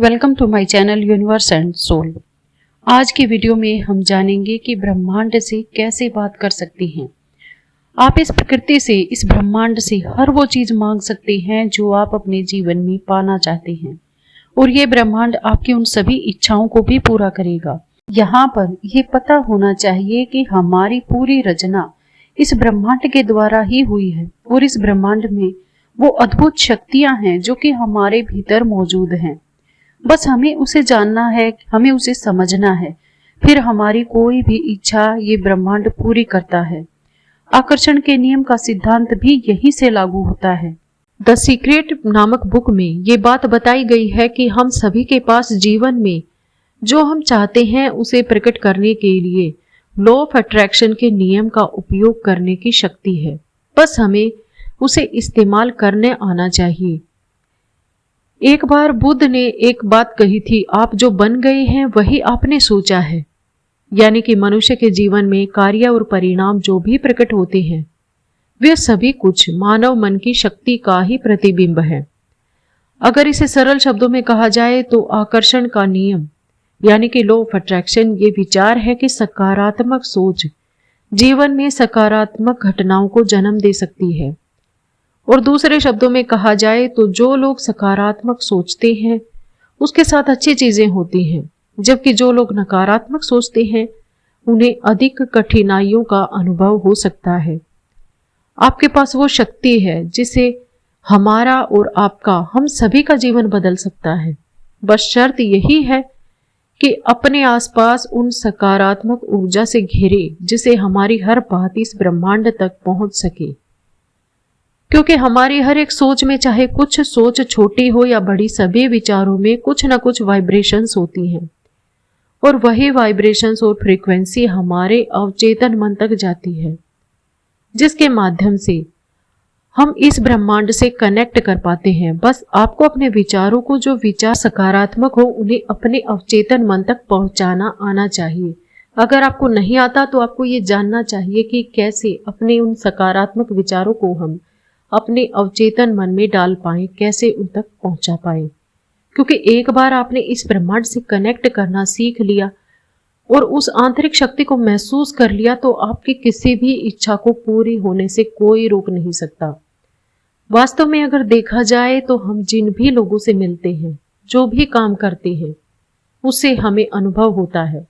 Welcome to my channel universe and soul. आज की video में हम जानेंगे कि ब्रह्मांड से कैसे बात कर सकते हैं। आप इस प्रकृति से, इस ब्रह्मांड से हर वो चीज मांग सकते हैं जो आप अपने जीवन में पाना चाहते हैं और ये ब्रह्मांड आपकी उन सभी इच्छाओं को भी पूरा करेगा। यहाँ पर यह पता होना चाहिए कि हमारी पूरी रचना इस ब्रह्मांड के द्वारा ही हुई है और इस ब्रह्मांड में वो अद्भुत शक्तियां हैं जो कि हमारे भीतर मौजूद हैं। बस हमें उसे जानना है, हमें उसे समझना है, फिर हमारी कोई भी इच्छा ये ब्रह्मांड पूरी करता है। आकर्षण के नियम का सिद्धांत भी यही से लागू होता है। द सीक्रेट नामक बुक में ये बात बताई गई है कि हम सभी के पास जीवन में जो हम चाहते हैं उसे प्रकट करने के लिए लॉ ऑफ अट्रैक्शन के नियम का उपयोग करने की शक्ति है। बस हमें उसे इस्तेमाल करने आना चाहिए। एक बार बुद्ध ने एक बात कही थी, आप जो बन गए हैं वही आपने सोचा है। यानी कि मनुष्य के जीवन में कार्य और परिणाम जो भी प्रकट होते हैं वे सभी कुछ मानव मन की शक्ति का ही प्रतिबिंब है। अगर इसे सरल शब्दों में कहा जाए तो आकर्षण का नियम यानी कि लॉ ऑफ अट्रैक्शन ये विचार है कि सकारात्मक सोच जीवन में सकारात्मक घटनाओं को जन्म दे सकती है। और दूसरे शब्दों में कहा जाए तो जो लोग सकारात्मक सोचते हैं उसके साथ अच्छी चीजें होती हैं, जबकि जो लोग नकारात्मक सोचते हैं उन्हें अधिक कठिनाइयों का अनुभव हो सकता है। आपके पास वो शक्ति है जिसे हमारा और आपका, हम सभी का जीवन बदल सकता है। बस शर्त यही है कि अपने आसपास उन सकारात्मक ऊर्जा से घिरे जिसे हमारी हर बात इस ब्रह्मांड तक पहुंच सके। क्योंकि हमारी हर एक सोच में, चाहे कुछ सोच छोटी हो या बड़ी, सभी विचारों में कुछ ना कुछ वाइब्रेशंस होती हैं और वही वाइब्रेशंस और फ्रीक्वेंसी हमारे अवचेतन मन तक जाती है, जिसके माध्यम से हम इस ब्रह्मांड से कनेक्ट कर पाते हैं। बस आपको अपने विचारों को, जो विचार सकारात्मक हो, उन्हें अपने अवचेतन मन तक पहुंचाना आना चाहिए। अगर आपको नहीं आता तो आपको ये जानना चाहिए कि कैसे अपने उन सकारात्मक विचारों को हम अपने अवचेतन मन में डाल पाएं, कैसे उन तक पहुंचा पाएं। क्योंकि एक बार आपने इस ब्रह्मांड से कनेक्ट करना सीख लिया और उस आंतरिक शक्ति को महसूस कर लिया तो आपकी किसी भी इच्छा को पूरी होने से कोई रोक नहीं सकता। वास्तव में अगर देखा जाए तो हम जिन भी लोगों से मिलते हैं, जो भी काम करते हैं, उससे हमें अनुभव होता है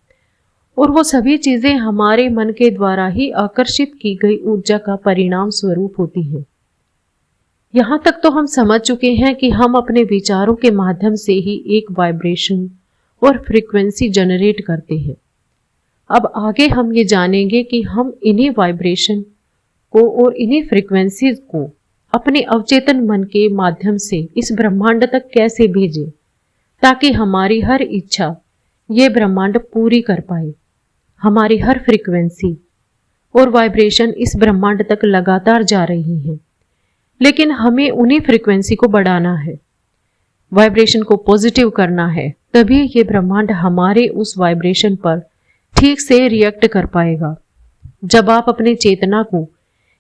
और वो सभी चीजें हमारे मन के द्वारा ही आकर्षित की गई ऊर्जा का परिणाम स्वरूप होती हैं। यहाँ तक तो हम समझ चुके हैं कि हम अपने विचारों के माध्यम से ही एक वाइब्रेशन और फ्रीक्वेंसी जनरेट करते हैं। अब आगे हम ये जानेंगे कि हम इन्हीं वाइब्रेशन को और इन्हीं फ्रीक्वेंसीज को अपने अवचेतन मन के माध्यम से इस ब्रह्मांड तक कैसे भेजें, ताकि हमारी हर इच्छा ये ब्रह्मांड पूरी कर पाए। हमारी हर फ्रीक्वेंसी और वाइब्रेशन इस ब्रह्मांड तक लगातार जा रही हैं, लेकिन हमें उन्हीं फ्रीक्वेंसी को बढ़ाना है, वाइब्रेशन को पॉजिटिव करना है, तभी ये ब्रह्मांड हमारे उस वाइब्रेशन पर ठीक से रिएक्ट कर पाएगा। जब आप अपने चेतना को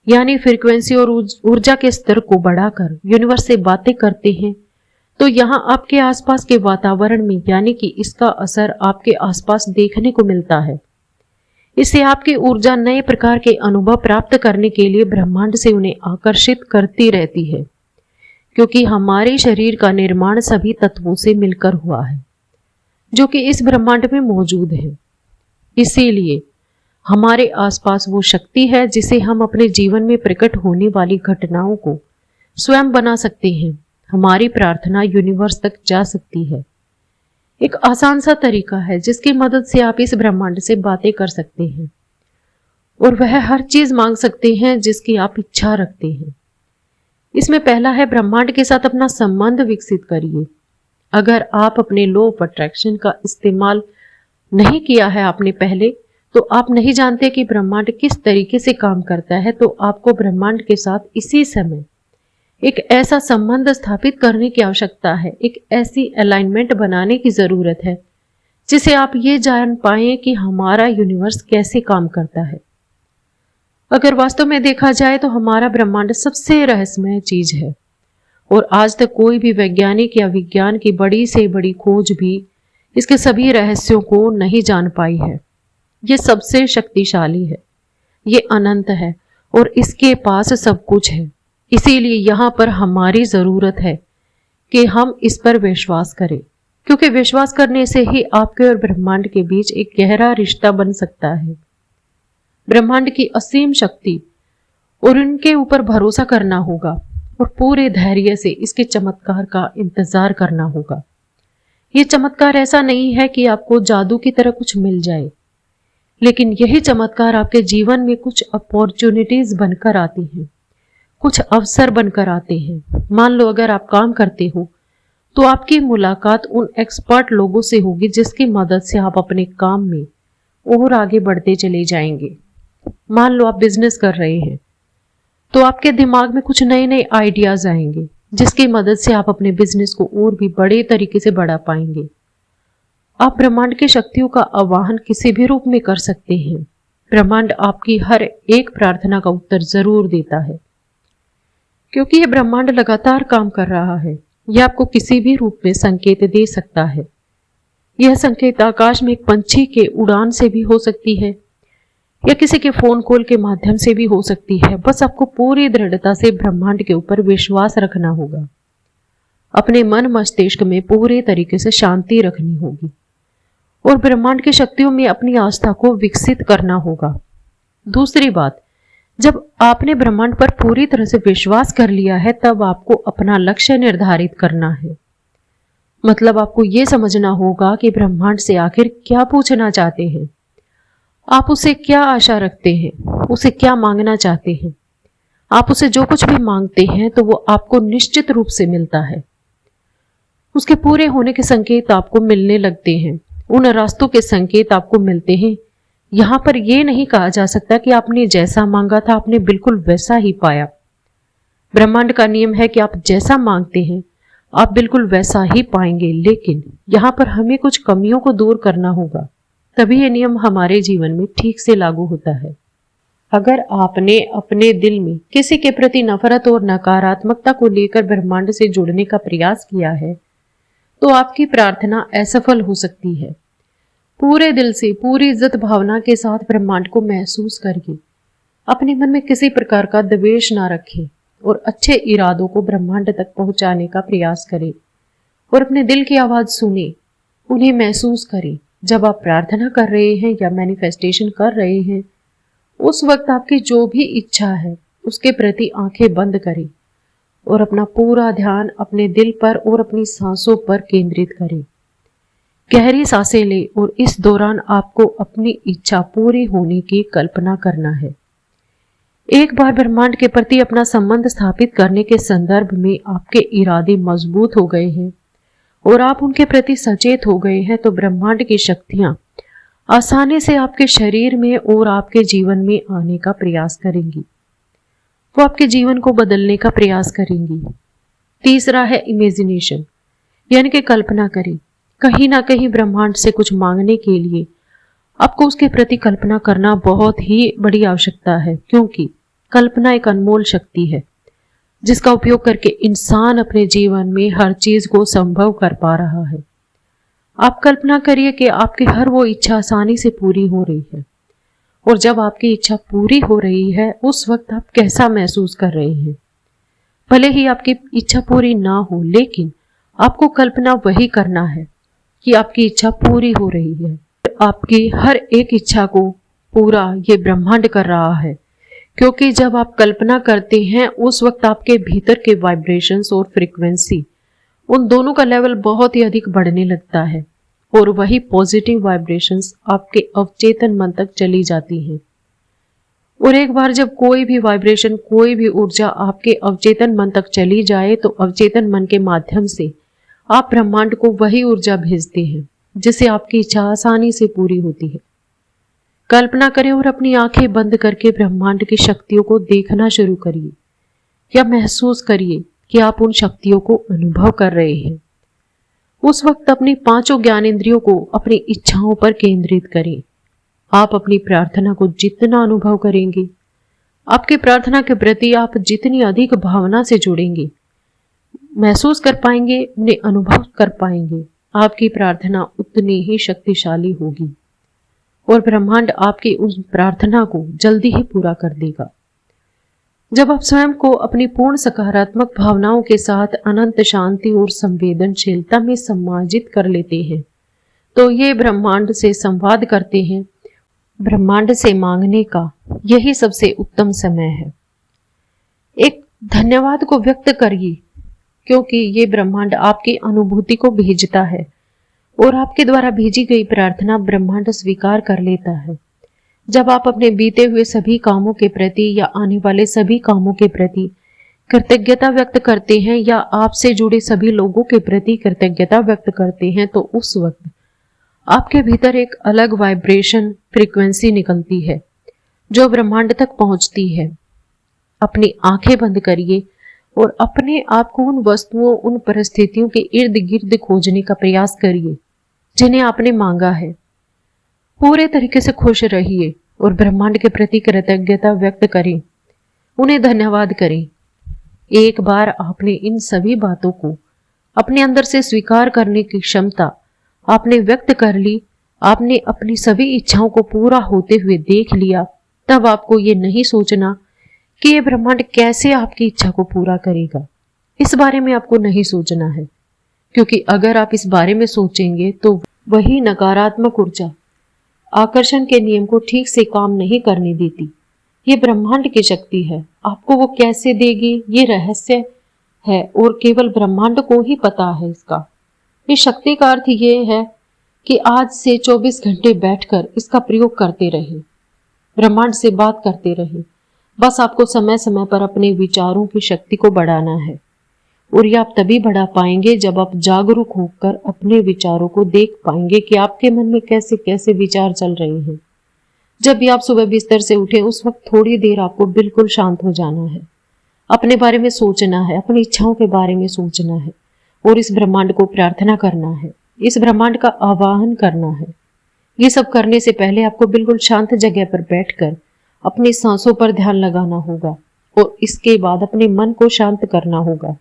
यानी फ्रीक्वेंसी और ऊर्जा के स्तर को बढ़ाकर यूनिवर्स से बातें करते हैं तो यहाँ आपके आसपास के वातावरण में यानी कि इसका असर आपके आसपास देखने को मिलता है। इससे आपकी ऊर्जा नए प्रकार के अनुभव प्राप्त करने के लिए ब्रह्मांड से उन्हें आकर्षित करती रहती है, क्योंकि हमारे शरीर का निर्माण सभी तत्वों से मिलकर हुआ है जो कि इस ब्रह्मांड में मौजूद है। इसीलिए हमारे आसपास वो शक्ति है जिसे हम अपने जीवन में प्रकट होने वाली घटनाओं को स्वयं बना सकते हैं। हमारी प्रार्थना यूनिवर्स तक जा सकती है। एक आसान सा तरीका है जिसकी मदद से आप इस ब्रह्मांड से बातें कर सकते हैं और वह हर चीज मांग सकते हैं जिसकी आप इच्छा रखते हैं। इसमें पहला है, ब्रह्मांड के साथ अपना संबंध विकसित करिए। अगर आप अपने लॉ ऑफ अट्रैक्शन का इस्तेमाल नहीं किया है आपने पहले, तो आप नहीं जानते कि ब्रह्मांड किस तरीके से काम करता है। तो आपको ब्रह्मांड के साथ इसी समय एक ऐसा संबंध स्थापित करने की आवश्यकता है, एक ऐसी अलाइनमेंट बनाने की जरूरत है जिसे आप ये जान पाएं कि हमारा यूनिवर्स कैसे काम करता है। अगर वास्तव में देखा जाए तो हमारा ब्रह्मांड सबसे रहस्यमय चीज है और आज तक कोई भी वैज्ञानिक या विज्ञान की बड़ी से बड़ी खोज भी इसके सभी रहस्यों को नहीं जान पाई है। ये सबसे शक्तिशाली है, ये अनंत है और इसके पास सब कुछ है। इसीलिए यहाँ पर हमारी जरूरत है कि हम इस पर विश्वास करें, क्योंकि विश्वास करने से ही आपके और ब्रह्मांड के बीच एक गहरा रिश्ता बन सकता है। ब्रह्मांड की असीम शक्ति और उनके ऊपर भरोसा करना होगा और पूरे धैर्य से इसके चमत्कार का इंतजार करना होगा। ये चमत्कार ऐसा नहीं है कि आपको जादू की तरह कुछ मिल जाए, लेकिन यही चमत्कार आपके जीवन में कुछ अपॉर्चुनिटीज बनकर आती हैं, कुछ अवसर बनकर आते हैं। मान लो अगर आप काम करते हो तो आपकी मुलाकात उन एक्सपर्ट लोगों से होगी जिसकी मदद से आप अपने काम में और आगे बढ़ते चले जाएंगे। मान लो आप बिजनेस कर रहे हैं तो आपके दिमाग में कुछ नए नए आइडियाज आएंगे जिसकी मदद से आप अपने बिजनेस को और भी बड़े तरीके से बढ़ा पाएंगे। आप ब्रह्मांड की शक्तियों का आवाहन किसी भी रूप में कर सकते हैं। ब्रह्मांड आपकी हर एक प्रार्थना का उत्तर जरूर देता है, क्योंकि यह ब्रह्मांड लगातार काम कर रहा है। यह आपको किसी भी रूप में संकेत दे सकता है। यह संकेत आकाश में एक पंछी के उड़ान से भी हो सकती है या किसी के फोन कॉल के माध्यम से भी हो सकती है। बस आपको पूरी दृढ़ता से ब्रह्मांड के ऊपर विश्वास रखना होगा। अपने मन मस्तिष्क में पूरे तरीके से शांति रखनी होगी और ब्रह्मांड की शक्तियों में अपनी आस्था को विकसित करना होगा। दूसरी बात, जब आपने ब्रह्मांड पर पूरी तरह से विश्वास कर लिया है तब आपको अपना लक्ष्य निर्धारित करना है। मतलब आपको यह समझना होगा कि ब्रह्मांड से आखिर क्या पूछना चाहते हैं, आप उसे क्या आशा रखते हैं, उसे क्या मांगना चाहते हैं। आप उसे जो कुछ भी मांगते हैं तो वो आपको निश्चित रूप से मिलता है। उसके पूरे होने के संकेत आपको मिलने लगते हैं, उन रास्तों के संकेत आपको मिलते हैं। यहां पर यह नहीं कहा जा सकता कि आपने जैसा मांगा था आपने बिल्कुल वैसा ही पाया। ब्रह्मांड का नियम है कि आप जैसा मांगते हैं आप बिल्कुल वैसा ही पाएंगे, लेकिन यहां पर हमें कुछ कमियों को दूर करना होगा, तभी यह नियम हमारे जीवन में ठीक से लागू होता है। अगर आपने अपने दिल में किसी के प्रति नफरत और नकारात्मकता को लेकर ब्रह्मांड से जुड़ने का प्रयास किया है तो आपकी प्रार्थना असफल हो सकती है। पूरे दिल से पूरी इज्जत भावना के साथ ब्रह्मांड को महसूस करिए। अपने मन में किसी प्रकार का द्वेष ना रखें और अच्छे इरादों को ब्रह्मांड तक पहुंचाने का प्रयास करें और अपने दिल की आवाज सुने, उन्हें महसूस करें। जब आप प्रार्थना कर रहे हैं या मैनिफेस्टेशन कर रहे हैं उस वक्त आपकी जो भी इच्छा है उसके प्रति आंखें बंद करें और अपना पूरा ध्यान अपने दिल पर और अपनी सांसों पर केंद्रित करें। गहरी सांसें लें और इस दौरान आपको अपनी इच्छा पूरी होने की कल्पना करना है। एक बार ब्रह्मांड के प्रति अपना संबंध स्थापित करने के संदर्भ में आपके इरादे मजबूत हो गए हैं और आप उनके प्रति सचेत हो गए हैं तो ब्रह्मांड की शक्तियां आसानी से आपके शरीर में और आपके जीवन में आने का प्रयास करेंगी। वो आपके जीवन को बदलने का प्रयास करेंगी। तीसरा है इमेजिनेशन, यानी कि कल्पना करें। कहीं ना कहीं ब्रह्मांड से कुछ मांगने के लिए आपको उसके प्रति कल्पना करना बहुत ही बड़ी आवश्यकता है, क्योंकि कल्पना एक अनमोल शक्ति है जिसका उपयोग करके इंसान अपने जीवन में हर चीज को संभव कर पा रहा है। आप कल्पना करिए कि आपकी हर वो इच्छा आसानी से पूरी हो रही है और जब आपकी इच्छा पूरी हो रही है उस वक्त आप कैसा महसूस कर रहे हैं। भले ही आपकी इच्छा पूरी ना हो, लेकिन आपको कल्पना वही करना है कि आपकी इच्छा पूरी हो रही है। आपकी हर एक इच्छा को पूरा ये ब्रह्मांड कर रहा है, क्योंकि जब आप कल्पना करते हैं उस वक्त आपके भीतर के वाइब्रेशंस और फ्रीक्वेंसी उन दोनों का लेवल बहुत ही अधिक बढ़ने लगता है और वही पॉजिटिव वाइब्रेशंस आपके अवचेतन मन तक चली जाती हैं। और एक बार जब कोई भी वाइब्रेशन, कोई भी ऊर्जा आपके अवचेतन मन तक चली जाए तो अवचेतन मन के माध्यम से आप ब्रह्मांड को वही ऊर्जा भेजते हैं जिससे आपकी इच्छा आसानी से पूरी होती है। कल्पना करें और अपनी आंखें बंद करके ब्रह्मांड की शक्तियों को देखना शुरू करिए या महसूस करिए कि आप उन शक्तियों को अनुभव कर रहे हैं। उस वक्त अपनी पांचों ज्ञानेंद्रियों को अपनी इच्छाओं पर केंद्रित करें। आप अपनी प्रार्थना को जितना अनुभव करेंगे, आपकी प्रार्थना के प्रति आप जितनी अधिक भावना से जुड़ेंगे, महसूस कर पाएंगे, उन्हें अनुभव कर पाएंगे, आपकी प्रार्थना उतनी ही शक्तिशाली होगी और ब्रह्मांड आपकी उस प्रार्थना को जल्दी ही पूरा कर देगा। जब आप स्वयं को अपनी पूर्ण सकारात्मक भावनाओं के साथ अनंत शांति और संवेदनशीलता में समाहित कर लेते हैं, तो ये ब्रह्मांड से संवाद करते हैं। ब्रह्मांड से मांगने का यही सबसे उत्तम समय है। एक धन्यवाद को व्यक्त करिए, क्योंकि ये ब्रह्मांड आपकी अनुभूति को भेजता है और आपके द्वारा भेजी गई प्रार्थना ब्रह्मांड स्वीकार कर लेता है। जब आप अपने बीते हुए सभी कामों के प्रति या आने वाले सभी कामों के प्रति कृतज्ञता व्यक्त करते हैं या आपसे जुड़े सभी लोगों के प्रति कृतज्ञता व्यक्त करते हैं, तो उस वक्त आपके भीतर एक अलग वाइब्रेशन फ्रीक्वेंसी निकलती है जो ब्रह्मांड तक पहुंचती है। अपनी आंखें बंद करिए और अपने आप को उन वस्तुओं, उन परिस्थितियों के इर्द गिर्द खोजने का प्रयास करिए जिन्हें आपने मांगा है। पूरे तरीके से खुश रहिए और ब्रह्मांड के प्रति कृतज्ञता व्यक्त करें, उन्हें धन्यवाद करें। एक बार आपने इन सभी बातों को अपने अंदर से स्वीकार करने की क्षमता आपने व्यक्त कर ली, आपने अपनी सभी इच्छाओं को पूरा होते हुए देख लिया, तब आपको ये नहीं सोचना कि ये ब्रह्मांड कैसे आपकी इच्छा को पूरा करेगा। इस बारे में आपको नहीं सोचना है, क्योंकि अगर आप इस बारे में सोचेंगे तो वही नकारात्मक ऊर्जा आकर्षण के नियम को ठीक से काम नहीं करने देती। ये ब्रह्मांड की शक्ति है, आपको वो कैसे देगी ये रहस्य है और केवल ब्रह्मांड को ही पता है इसका। इस शक्ति का अर्थ ये है कि आज से 24 घंटे बैठकर इसका प्रयोग करते रहे, ब्रह्मांड से बात करते रहे। बस आपको समय समय पर अपने विचारों की शक्ति को बढ़ाना है और ये आप तभी बढ़ा पाएंगे जब आप जागरूक होकर अपने विचारों को देख पाएंगे कि आपके मन में कैसे कैसे विचार चल रहे हैं। जब भी आप सुबह बिस्तर से उठे उस वक्त थोड़ी देर आपको बिल्कुल शांत हो जाना है, अपने बारे में सोचना है, अपनी इच्छाओं के बारे में सोचना है और इस ब्रह्मांड को प्रार्थना करना है, इस ब्रह्मांड का आवाहन करना है। ये सब करने से पहले आपको बिल्कुल शांत जगह पर बैठकर अपनी सांसों पर ध्यान लगाना होगा और इसके बाद अपने मन को शांत करना होगा।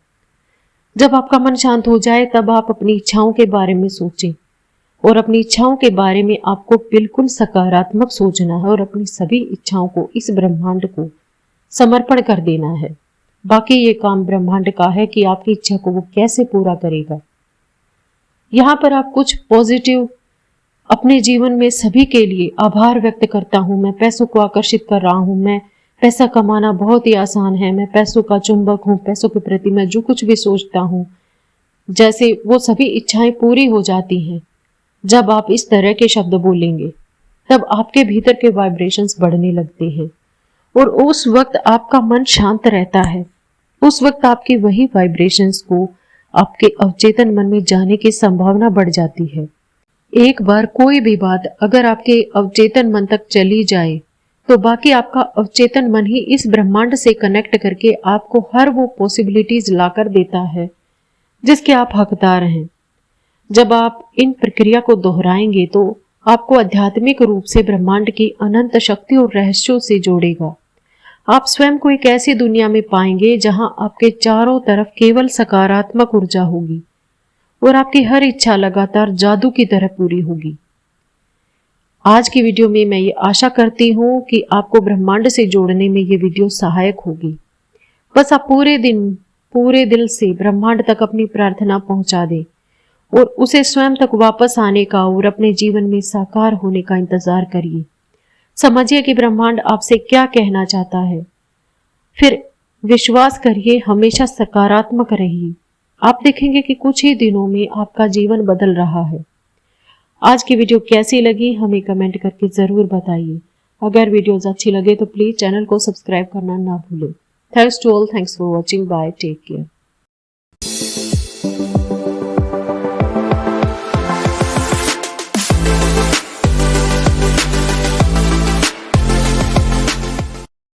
जब आपका मन शांत हो जाए तब आप अपनी इच्छाओं के बारे में सोचें और अपनी इच्छाओं के बारे में आपको बिल्कुल सकारात्मक सोचना है और अपनी सभी इच्छाओं को इस ब्रह्मांड को समर्पण कर देना है। बाकी ये काम ब्रह्मांड का है कि आपकी इच्छा को वो कैसे पूरा करेगा। यहाँ पर आप कुछ पॉजिटिव अपने जीवन में सभी के लिए आभार व्यक्त करता हूँ। मैं पैसों को आकर्षित कर रहा हूँ, मैं पैसा कमाना बहुत ही आसान है, मैं पैसों का चुंबक हूँ, पैसों के प्रति मैं जो कुछ भी सोचता हूँ जैसे वो सभी इच्छाएं पूरी हो जाती हैं। जब आप इस तरह के शब्द बोलेंगे तब आपके भीतर के वाइब्रेशंस बढ़ने लगते हैं और उस वक्त आपका मन शांत रहता है। उस वक्त आपकी वही वाइब्रेशंस को आपके अवचेतन मन में जाने की संभावना बढ़ जाती है। एक बार कोई भी बात अगर आपके अवचेतन मन तक चली जाए तो बाकी आपका अवचेतन मन ही इस ब्रह्मांड से कनेक्ट करके आपको हर वो पॉसिबिलिटीज लाकर देता है जिसके आप हकदार हैं। जब आप इन प्रक्रिया को दोहराएंगे तो आपको आध्यात्मिक रूप से ब्रह्मांड की अनंत शक्ति और रहस्यों से जोड़ेगा। आप स्वयं को एक ऐसी दुनिया में पाएंगे जहां आपके चारों तरफ केवल सकारात्मक ऊर्जा होगी और आपकी हर इच्छा लगातार जादू की तरह पूरी होगी। आज की वीडियो में मैं ये आशा करती हूँ कि आपको ब्रह्मांड से जोड़ने में ये वीडियो सहायक होगी। बस आप पूरे दिल से ब्रह्मांड तक अपनी प्रार्थना पहुंचा दें और उसे स्वयं तक वापस आने का और अपने जीवन में साकार होने का इंतजार करिए। समझिए कि ब्रह्मांड आपसे क्या कहना चाहता है, फिर विश्वास करिए, हमेशा सकारात्मक रहिए। आप देखेंगे कि कुछ ही दिनों में आपका जीवन बदल रहा है। आज की वीडियो कैसी लगी हमें कमेंट करके जरूर बताइए। अगर वीडियोस अच्छी लगे तो प्लीज चैनल को सब्सक्राइब करना ना भूलें। Thanks to all, thanks for watching, bye, take care.